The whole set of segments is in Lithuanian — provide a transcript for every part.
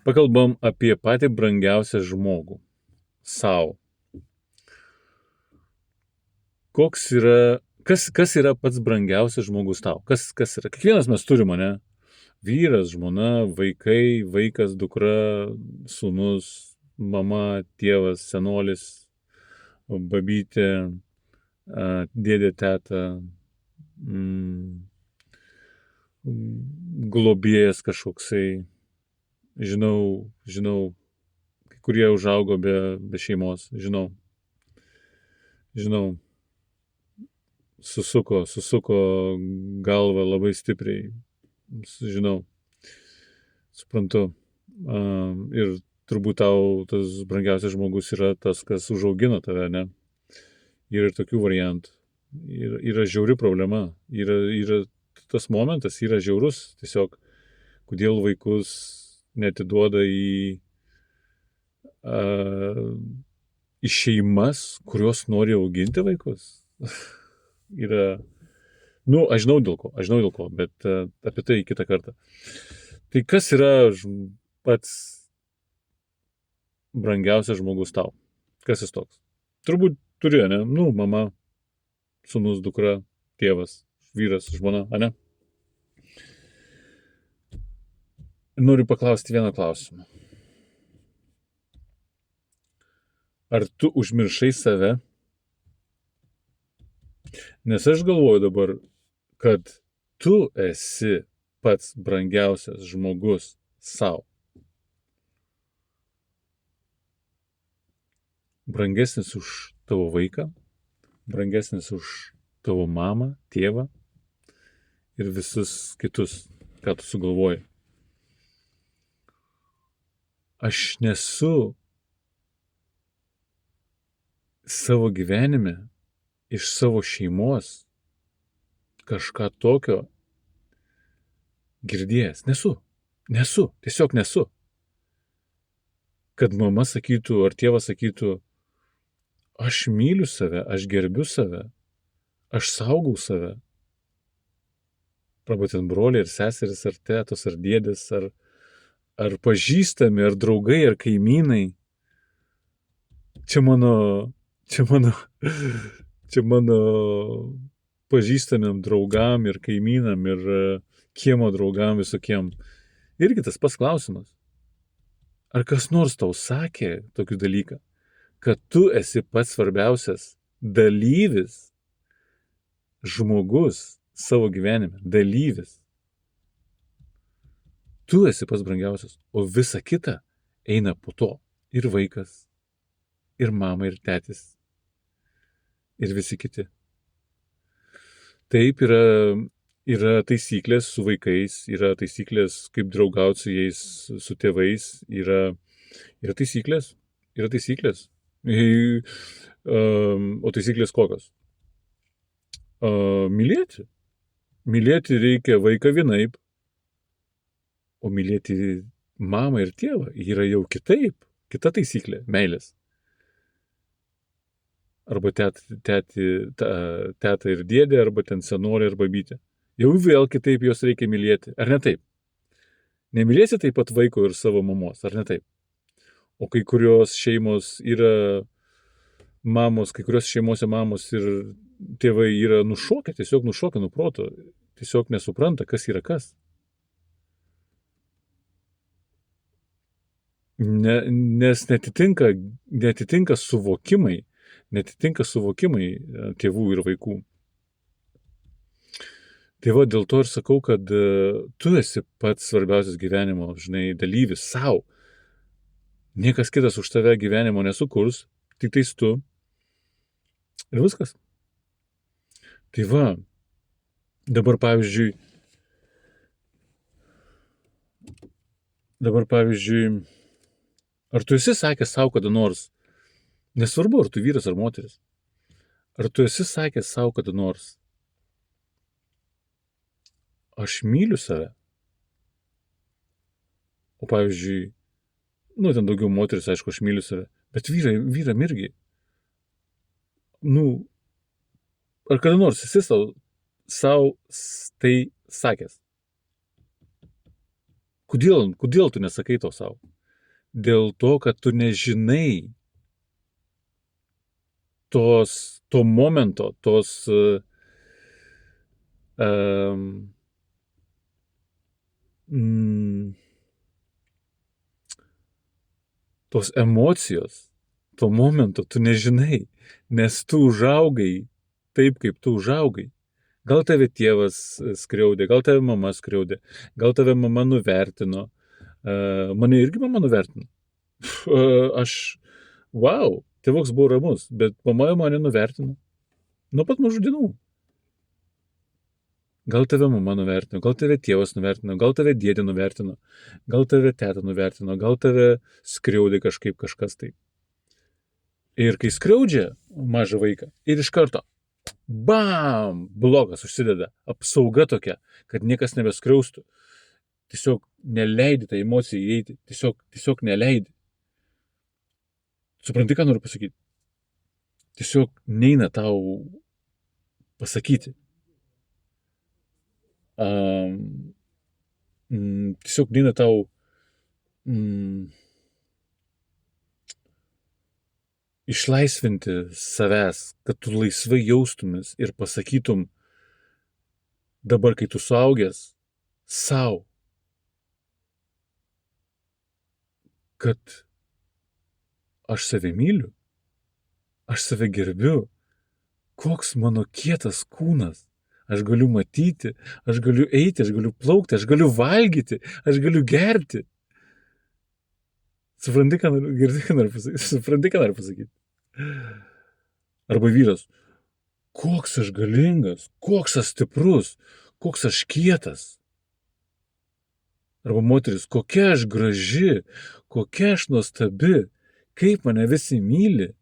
Pakalbam apie patį brangiausią žmogų. Sau. Kas yra pats brangiausias žmogus tau? Kas yra? Kiekvienas mes turime, ne? Vyras, žmona, vaikai, vaikas, dukra, sūnus, mama, tėvas, senolis, babytė, dėdė, teta, globėjas kažkoksai. Žinau, kai kurie užaugo be šeimos, žinau. Susuko galvą labai stipriai, žinau, suprantu. Ir turbūt tau tas brangiausias žmogus yra tas, kas užaugino tave, ne? Yra ir tokių variantų. Yra žiauri problema. Yra tas momentas yra žiaurus. Tiesiog, kodėl vaikus netiduoda į šeimas, kurios nori auginti vaikus. Aš žinau dėl ko, bet apie tai kitą kartą. Tai kas yra pats brangiausias žmogus tau? Kas jis toks? Turbūt turi, ne? Mama, sūnus, dukra, tėvas, vyras, žmona, ane? Noriu paklausti vieną klausimą. Ar tu užmiršai save? Nes aš galvoju dabar, kad tu esi pats brangiausias žmogus sau. Brangesnis už tavo vaiką, brangesnis už tavo mamą, tėvą ir visus kitus, ką tu sugalvoji. Aš nesu savo gyvenime iš savo šeimos kažką tokio girdėjęs. Tiesiog nesu. Kad mama sakytų, ar tėvas sakytų, aš myliu save, aš gerbiu save, aš saugau save. Arba ten broliai ir seseris, ar tėtos, ar dėdės, ar pažįstami, ar draugai, ar kaimynai. Čia mano pažįstamiem draugam ir kaimynam ir kiemo draugam visokiem. Irgi tas pats klausimas. Ar kas nors tau sakė tokį dalyką, kad tu esi pats svarbiausias dalyvis, žmogus savo gyvenime, dalyvis. Tu esi pats brangiausias, o visa kita eina po to. Ir vaikas, ir mama, ir tėtis, ir visi kiti. Taip yra taisyklės su vaikais, yra taisyklės, kaip draugauti su jais, su tėvais, yra taisyklės. O taisyklės kokios? Mylėti. Mylėti reikia vaiką vienaip, o mylėti mamą ir tėvą yra jau kitaip. Kita taisyklė - meilės. Arba teta ir dėdė, arba ten senolė ir babytė. Jau vėl kitaip jos reikia mylėti. Ar ne taip? Nemylėsi taip pat vaiko ir savo mamos, ar ne taip? O kai kurios šeimos yra mamos, kai kurios šeimose mamos ir tėvai yra tiesiog nušokę nuo proto. Tiesiog nesupranta, kas yra kas. Nes netitinka suvokimai tėvų ir vaikų. Tai va, dėl to ir sakau, kad tu esi pats svarbiausias gyvenimo, dalyvis sau. Niekas kitas už tave gyvenimo nesukurs, tik tais tu. Ir viskas. Tai va, dabar pavyzdžiui, ar tu esi sakęs savo kada nors, nesvarbu, ar tu vyras ar moteris, ar tu esi sakęs savo kada nors, aš myliu save? O pavyzdžiui, ten daugiau moteris, aišku, aš myliu save, bet vyram irgi. Ar kada nors esi savo tai sakęs? Kodėl tu nesakai to savo? dėl to, kad tu nežinai to momento, um, tos emocijos, to momento tu nežinai, nes tu užaugai taip, kaip tu užaugai. Gal tave tėvas skriaudė, gal tave mama skriaudė, gal tave mama nuvertino. Mane irgi mama nuvertino. Aš, wow, tėvoks buvo ramus, bet mama mane nuvertino. Nuo pat mažų dienų. Gal tave mama nuvertino, gal tave tėvas nuvertino, gal tave dėdė nuvertino, gal tave teta nuvertino, gal tave skriaudė kažkas tai. Ir kai skriaudžia mažą vaiką, ir iš karto, bam, blogas užsideda, apsauga tokia, kad niekas nebeskriaustų. Tiesiog neleidi tą emociją įeiti, tiesiog neleidi. Supranti, ką noriu pasakyti? Tiesiog neina tau pasakyti. Tiesiog neina tau išlaisvinti savęs, kad tu laisvai jaustumės ir pasakytum dabar, kai tu suaugęs, sau, kad aš save myliu, aš save gerbiu, koks mano kietas kūnas. Aš galiu matyti, aš galiu eiti, aš galiu plaukti, aš galiu valgyti, aš galiu gerti. Supranti, ką noriu pasakyti? Arba vyras, koks aš galingas, koks aš stiprus, koks aš kietas. Arba moteris, kokia aš graži, kokia aš nuostabi, kaip mane visi myli.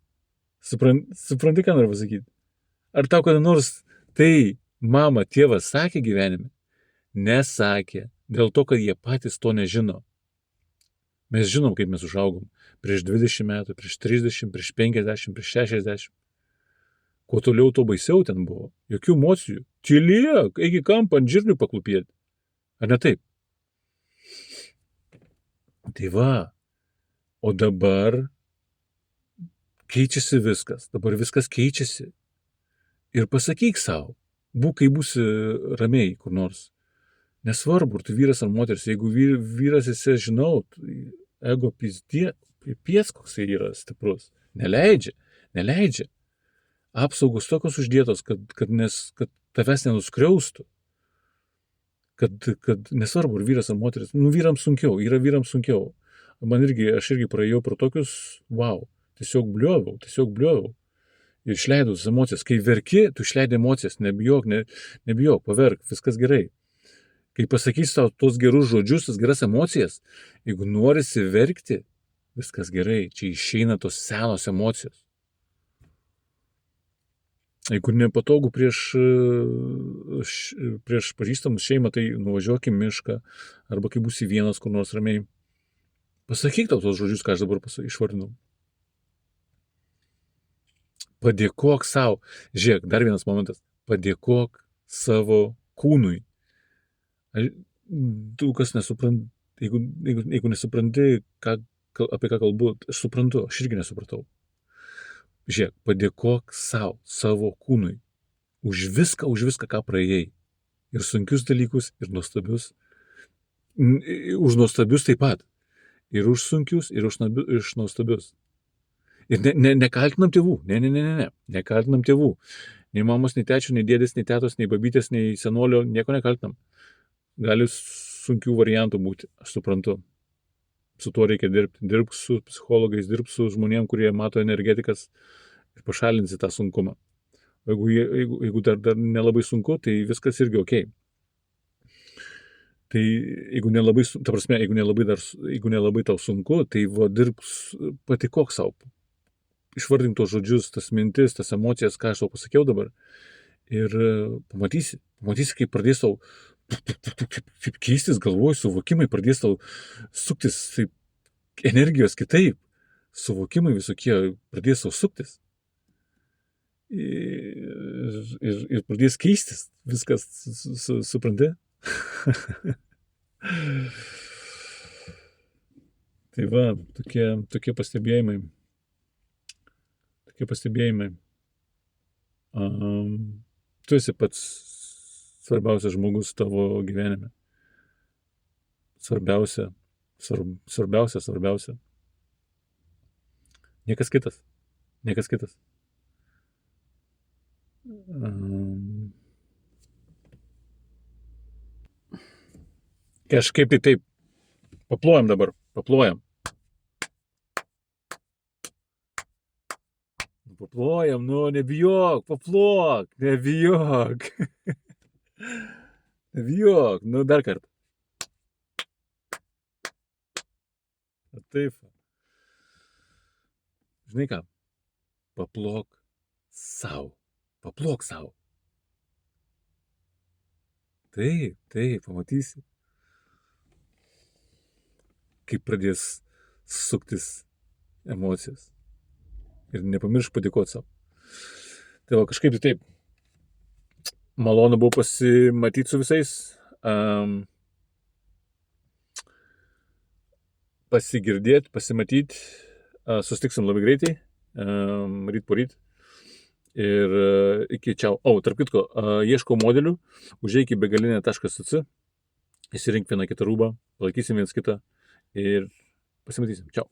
Supranti, ką noriu pasakyti? Ar tau kada nors tai mama, tėvas sakė gyvenime? Nesakė, dėl to, kad jie patys to nežino. Mes žinom, kaip mes užaugom. Prieš 20 metų, prieš 30, prieš 50, prieš 60. Kuo toliau, to baisiau ten buvo. Jokių emocijų. Tylėk, eik į kampą ant žirnių paklupėti. Ar ne taip? Tai va. O dabar keičiasi viskas. Dabar viskas keičiasi. Ir pasakyk savo. Būk, kai būsi ramiai kur nors. Nesvarbu, ar tu vyras ar moteris. Jeigu vyras esi, žinau, ego pies koks yra stiprus. Neleidžia. Apsaugos tokios uždėtos, kad tavęs nenuskriaustų. Kad nesvarbu, ar vyras ar moteris. Vyrams sunkiau, yra vyrams sunkiau. Aš irgi praėjau pro tokius, wow, tiesiog bliovau. Ir išleidau tas emocijas. Kai verki, tu išleidai emocijas, nebijok, paverk, viskas gerai. Kai pasakys tau tos gerus žodžius, tas geras emocijas, jeigu norisi verkti, viskas gerai, čia išeina tos senos emocijos. Jeigu nepatogu prieš pažįstamus šeimą, tai nuvažiuok į mišką, arba kai būsi vienas kur nors ramiai, pasakyk tau tos žodžius, ką aš dabar išvardinau. Padėkok savo. Žiūrėk, dar vienas momentas. Padėkok savo kūnui. Tu kas nesupranti, jeigu nesupranti, apie ką kalbu, aš suprantu, aš irgi nesupratau. Žiūrėk, padėkok savo kūnui. Už viską, ką praėjai. Ir sunkius dalykus, ir nuostabius. Už nuostabius taip pat. Ir už sunkius, ir už nuostabius. Ir nekaltinam tėvų. Ne. Nekaltinam tėvų. Nei mamos, nei tečių, nei dėdės, nei tetos, nei babytės, nei senolio, nieko nekaltinam. Gali sunkių variantų būti, aš suprantu. Su tuo reikia dirbti. Dirbk su psichologais, dirbk su žmonėm, kurie mato energetikas ir pašalinsi tą sunkumą. Jeigu dar nelabai sunku, tai viskas irgi okei. Tai jeigu nelabai tau sunku, tai dirbk, patikok savo. Išvardink tos žodžius, tas mintis, tas emocijas, ką aš tau pasakiau dabar. Ir pamatysi, kaip pradės tau kaip keistis galvoj, suvokimai pradės tau suktis, taip, energijos kitaip. Suvokimai visokie pradės tau suktis. Ir pradės keistis. Viskas, supranti? Tai va, tokie pastebėjimai. Tu esi pats svarbiausias žmogus tavo gyvenime. Svarbiausia. Niekas kitas. Kažkaip tai taip. Paplojam dabar. Paplojam, nebijok, paplok, nebijok. Nebijok, dar kartą. Taip. Žinai ką? Paplok sau. Taip, pamatysi. Kaip pradės suktis emocijos. Ir nepamiršk padėkoti savo. Tai va, kažkaip taip. Malonu buvo pasimatyti su visais. Pasigirdėti, pasimatyti. Sustiksim labai greitai. Ryt po ryt. Ir iki čiau. Tarp kitko, ieškau modelių. Užeik į begalinė.cc. Įsirink vieną kitą rūbą. Palaikysim vienas kitą. Ir pasimatysim. Čiau.